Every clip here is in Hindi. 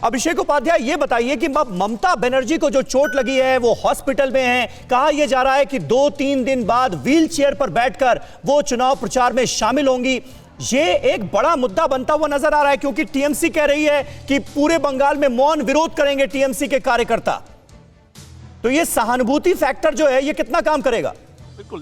अभिषेक उपाध्याय, ये बताइए कि ममता बनर्जी को जो चोट लगी है वो हॉस्पिटल में है, कहा यह जा रहा है कि 2-3 दिन बाद व्हील चेयर पर बैठकर वो चुनाव प्रचार में शामिल होंगी। ये एक बड़ा मुद्दा बनता हुआ नजर आ रहा है क्योंकि टीएमसी कह रही है कि पूरे बंगाल में मौन विरोध करेंगे टीएमसी के कार्यकर्ता। तो ये सहानुभूति फैक्टर जो है ये कितना काम करेगा? बिल्कुल,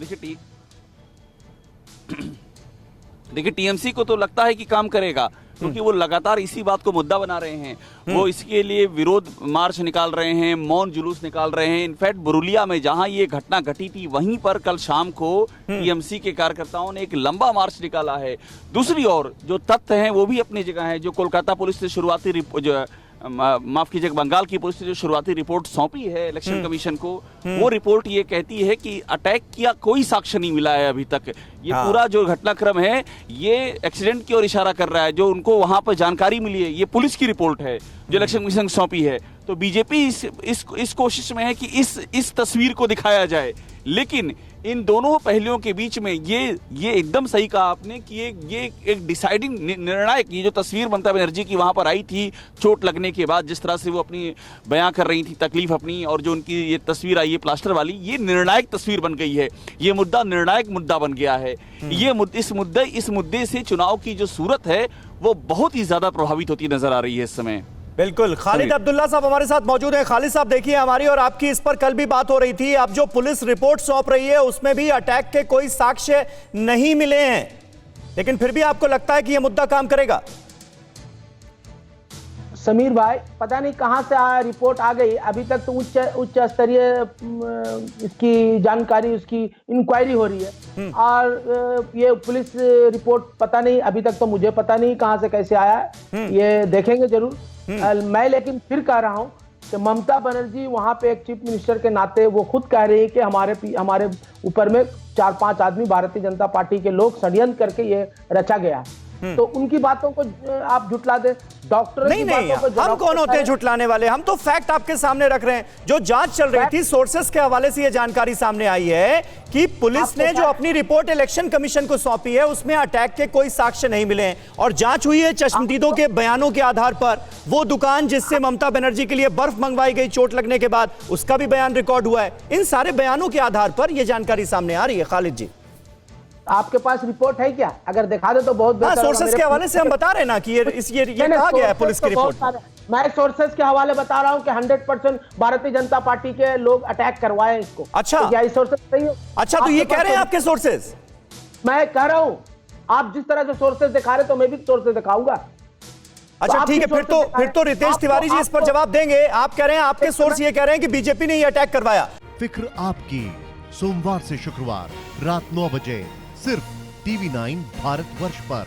देखिए टीएमसी को तो लगता है कि काम करेगा क्योंकि वो लगातार इसी बात को मुद्दा बना रहे हैं। वो इसके लिए विरोध मार्च निकाल रहे हैं, मौन जुलूस निकाल रहे हैं। इनफैक्ट बुरुलिया में जहां ये घटना घटी थी वहीं पर कल शाम को टीएमसी के कार्यकर्ताओं ने एक लंबा मार्च निकाला है। दूसरी ओर जो तथ्य हैं वो भी अपनी जगह है। जो कोलकाता पुलिस ने शुरुआती माफ कीजिएगा, बंगाल की पुलिस ने जो शुरुआती रिपोर्ट सौंपी है इलेक्शन कमीशन को, वो रिपोर्ट ये कहती है कि अटैक किया कोई साक्ष्य नहीं मिला है अभी तक। ये पूरा जो घटनाक्रम है ये एक्सीडेंट की ओर इशारा कर रहा है। जो उनको वहां पर जानकारी मिली है, ये पुलिस की रिपोर्ट है जो इलेक्शन कमीशन को सौंपी है। तो बीजेपी इस कोशिश में है कि इस तस्वीर को दिखाया जाए, लेकिन इन दोनों पहलुओं के बीच में ये एकदम सही कहा आपने कि ये एक डिसाइडिंग निर्णायक, ये जो तस्वीर ममता बनर्जी की वहां पर आई थी चोट लगने के बाद, जिस तरह से वो अपनी बयां कर रही थी तकलीफ अपनी, और जो उनकी ये तस्वीर आई है प्लास्टर वाली, ये निर्णायक तस्वीर बन गई है। ये मुद्दा निर्णायक मुद्दा बन गया है। इस मुद्दे से चुनाव की जो सूरत है वो बहुत ही ज्यादा प्रभावित होती नजर आ रही है इस समय। बिल्कुल, खालिद अब्दुल्ला साहब हमारे साथ मौजूद हैं। खालिद साहब, देखिए हमारी और आपकी इस पर कल भी बात हो रही थी। अब जो पुलिस रिपोर्ट सौंप रही है उसमें भी अटैक के कोई साक्ष्य नहीं मिले हैं, लेकिन फिर भी आपको लगता है कि यह मुद्दा काम करेगा? समीर भाई, पता नहीं कहां से रिपोर्ट आ गई। अभी तक तो उच्च स्तरीय इसकी जानकारी, उसकी इंक्वायरी हो रही है, और ये पुलिस रिपोर्ट पता नहीं, अभी तक तो मुझे पता नहीं कहां से कैसे आया है, ये देखेंगे जरूर। मैं लेकिन फिर कह रहा हूं कि ममता बनर्जी वहां पे एक चीफ मिनिस्टर के नाते वो खुद कह रही है कि हमारे ऊपर में 4-5 आदमी भारतीय जनता पार्टी के लोग षड्यंत्र करके ये रचा गया। तो उनकी बातों को आप झुटला दे, डॉक्टर नहीं, हम कौन होते हैं झुटलाने वाले? हम तो फैक्ट आपके सामने रख रहे हैं। जो जांच चल रही थी, सोर्सेस के हवाले से यह जानकारी सामने आई है कि पुलिस ने जो अपनी रिपोर्ट इलेक्शन कमीशन को सौंपी है उसमें अटैक के कोई साक्ष्य नहीं मिले हैं, और जांच हुई है चश्मदीदों के बयानों के आधार पर। वो दुकान जिससे ममता बनर्जी के लिए बर्फ मंगवाई गई चोट लगने के बाद, उसका भी बयान रिकॉर्ड हुआ है। इन सारे बयानों के आधार पर यह जानकारी सामने आ रही है। खालिद जी, आपके पास रिपोर्ट है क्या? अगर दिखा दे तो बहुत बेहतर। सोर्सेस के हवाले से हम बता रहे हैं ना कि ये कहा गया है पुलिस की रिपोर्ट। मैं सोर्सेस के हवाले बता रहा हूं कि 100% भारतीय जनता पार्टी के लोग अटैक करवाए इसको। अच्छा, तो यही सोर्सेस सही है? अच्छा, तो ये कह रहे हैं आपके सोर्सेस? मैं कह रहा हूं, आप जिस तरह से सोर्सेस दिखा रहे तो मैं भी सोर्सेस दिखाऊंगा। अच्छा, ठीक है, फिर तो रितेश तिवारी जी इस पर जवाब देंगे। आप कह रहे हैं, आपके सोर्स ये कह रहे हैं कि बीजेपी ने ये अटैक करवाया। फिक्र आपकी, सोमवार से शुक्रवार रात 9 बजे सिर्फ TV9 भारतवर्ष पर।